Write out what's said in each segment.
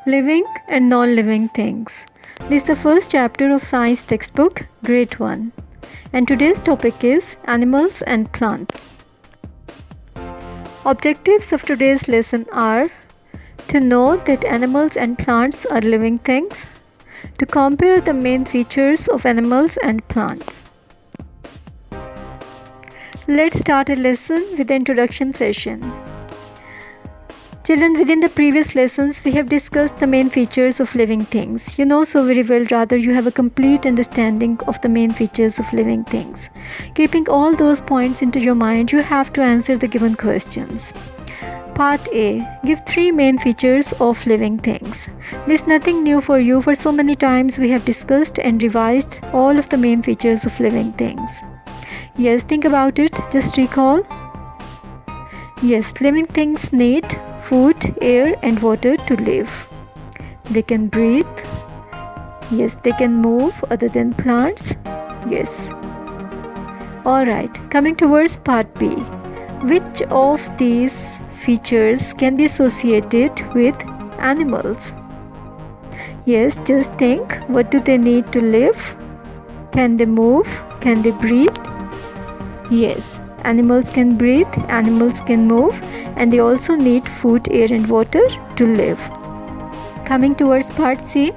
Living and non-living things. This is the first chapter of science textbook, grade 1. And today's topic is animals and plants. Objectives of today's lesson are to know that animals and plants are living things, to compare the main features of animals and plants. Let's start a lesson with the introduction session. Children, within the previous lessons, we have discussed the main features of living things. You know so very well, rather you have a complete understanding of the main features of living things. Keeping all those points into your mind, you have to answer the given questions. Part A. Give 3 main features of living things. This is nothing new for you, for so many times we have discussed and revised all of the main features of living things. Yes, think about it, just recall. Yes, living things need food, air and water to live. They can breathe. Yes, they can move other than plants. Yes. Alright, coming towards part B. Which of these features can be associated with animals? Yes, just think, what do they need to live? Can they move? Can they breathe? Yes, animals can breathe, animals can move, and they also need food, air and water to live. Coming towards part C,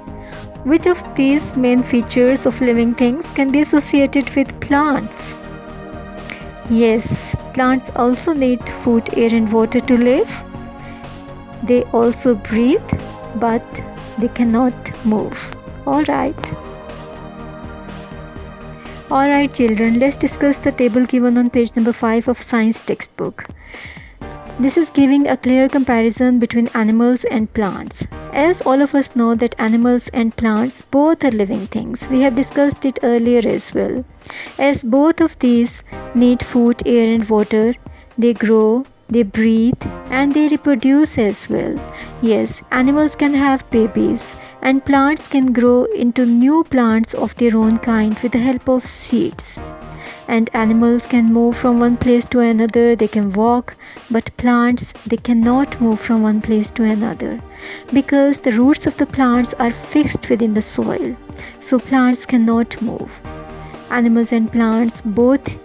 which of these main features of living things can be associated with plants? Yes, plants also need food, air and water to live. They also breathe, but they cannot move. Alright children, let's discuss the table given on page number 5 of science textbook. This is giving a clear comparison between animals and plants. As all of us know that animals and plants both are living things. We have discussed it earlier as well. As both of these need food, air and water, they grow, they breathe and they reproduce as well. Yes, animals can have babies and plants can grow into new plants of their own kind with the help of seeds. And animals can move from one place to another, they can walk, but plants, they cannot move from one place to another because the roots of the plants are fixed within the soil, so plants cannot move. Animals and plants both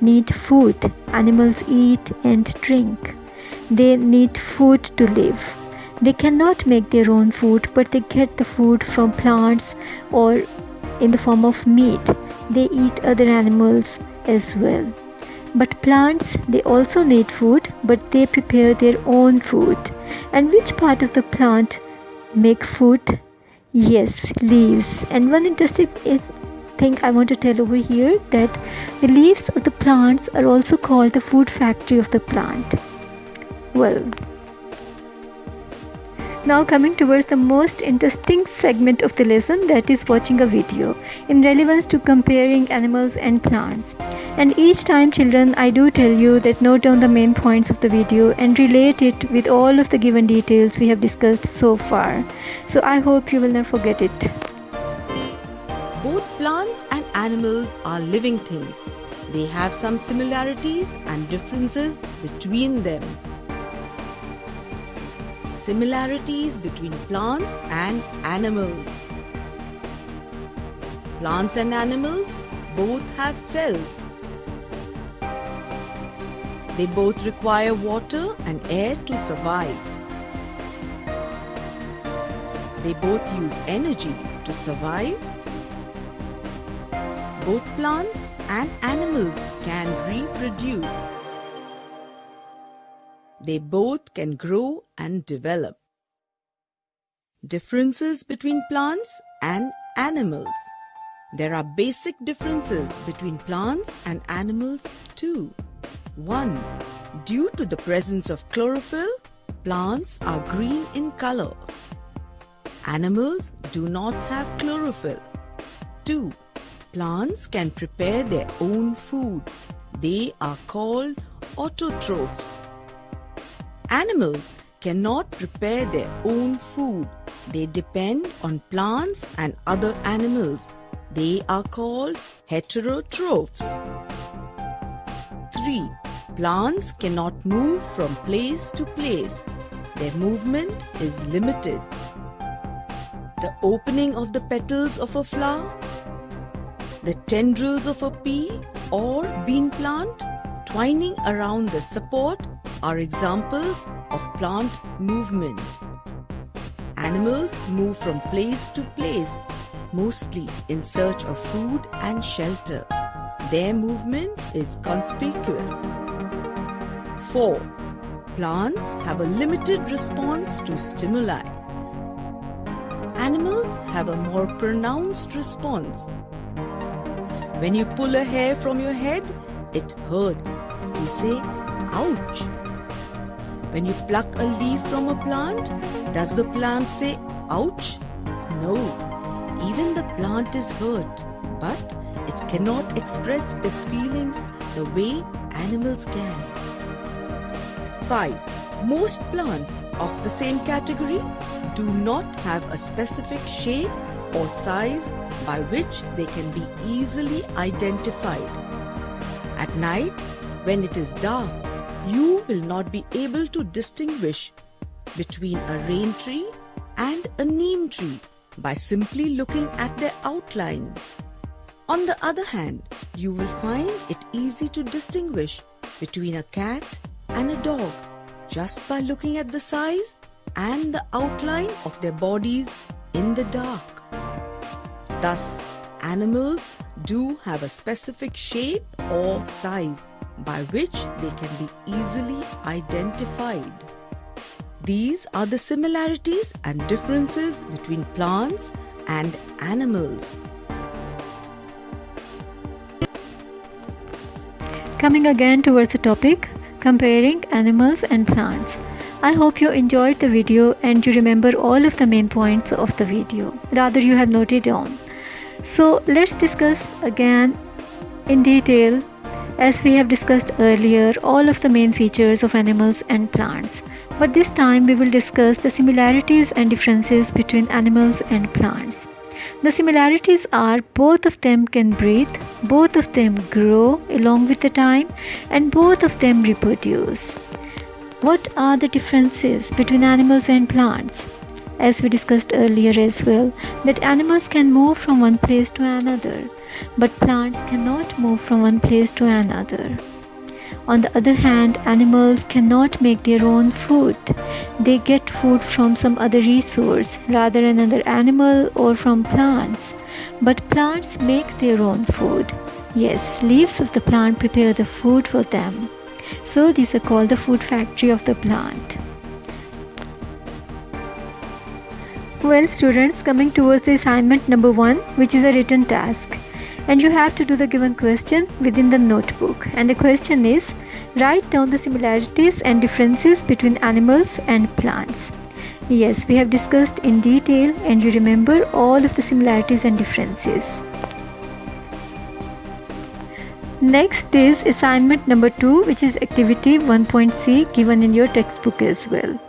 need food. Animals eat and drink. They need food to live. They cannot make their own food, but they get the food from plants or in the form of meat. They eat other animals as well. But plants, they also need food, but they prepare their own food. And which part of the plant make food? Yes, leaves. And one interesting thing I want to tell over here, that the leaves of the plants are also called the food factory of the plant. Well, now coming towards the most interesting segment of the lesson, that is watching a video in relevance to comparing animals and plants. And each time children, I do tell you that note down the main points of the video and relate it with all of the given details we have discussed so far. So I hope you will not forget it. Both plants and animals are living things. They have some similarities and differences between them. Similarities between plants and animals. Plants and animals both have cells. They both require water and air to survive. They both use energy to survive. Both plants and animals can reproduce. They both can grow and develop. Differences between plants and animals. There are basic differences between plants and animals too. 1. Due to the presence of chlorophyll, plants are green in color. Animals do not have chlorophyll. 2. Plants can prepare their own food. They are called autotrophs. Animals cannot prepare their own food. They depend on plants and other animals. They are called heterotrophs. 3. Plants cannot move from place to place. Their movement is limited. the opening of the petals of a flower, the tendrils of a pea or bean plant twining around the support are examples of plant movement. Animals move from place to place, mostly in search of food and shelter. Their movement is conspicuous. 4. Plants have a limited response to stimuli. Animals have a more pronounced response. When you pull a hair from your head, it hurts. You say, ouch. When you pluck a leaf from a plant, does the plant say, ouch? No. Even the plant is hurt, but it cannot express its feelings the way animals can. 5. Most plants of the same category do not have a specific shape or size by which they can be easily identified. At night, when it is dark, you will not be able to distinguish between a rain tree and a neem tree by simply looking at their outline. On the other hand, you will find it easy to distinguish between a cat and a dog just by looking at the size and the outline of their bodies in the dark. Thus, animals do have a specific shape or size by which they can be easily identified. These are the similarities and differences between plants and animals. Coming again towards the topic, comparing animals and plants. I hope you enjoyed the video and you remember all of the main points of the video. Rather, you have noted down. So let's discuss again in detail, as we have discussed earlier, all of the main features of animals and plants. But this time we will discuss the similarities and differences between animals and plants. The similarities are both of them can breathe, both of them grow along with the time, and both of them reproduce. What are the differences between animals and plants? As we discussed earlier as well, that animals can move from one place to another, but plants cannot move from one place to another. On the other hand, animals cannot make their own food. They get food from some other resource, rather another animal or from plants. But plants make their own food. Yes, leaves of the plant prepare the food for them. So these are called the food factory of the plant. Well students, coming towards the assignment number 1, which is a written task. And you have to do the given question within the notebook. And the question is, write down the similarities and differences between animals and plants. Yes, we have discussed in detail and you remember all of the similarities and differences. Next is assignment number 2, which is activity 1.c, given in your textbook as well.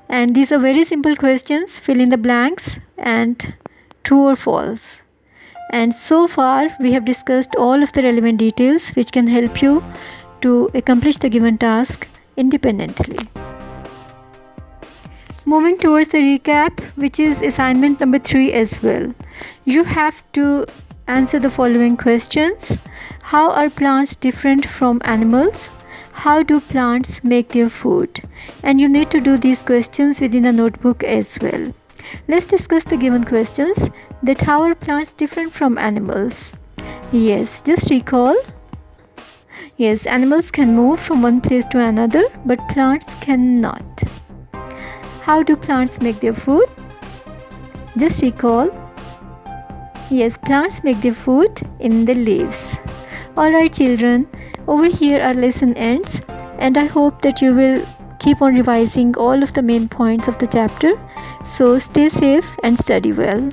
And these are very simple questions. Fill in the blanks and true or false. And so far we have discussed all of the relevant details which can help you to accomplish the given task independently. Moving towards the recap, which is assignment number 3 as well. You have to answer the following questions. How are plants different from animals? How do plants make their food? And you need to do these questions within a notebook as well. Let's discuss the given questions. That how are plants different from animals? Yes, just recall. Yes, animals can move from one place to another, but plants cannot. How do plants make their food? Just recall. Yes, plants make their food in the leaves. Alright children, over here our lesson ends, and I hope that you will keep on revising all of the main points of the chapter. So stay safe and study well.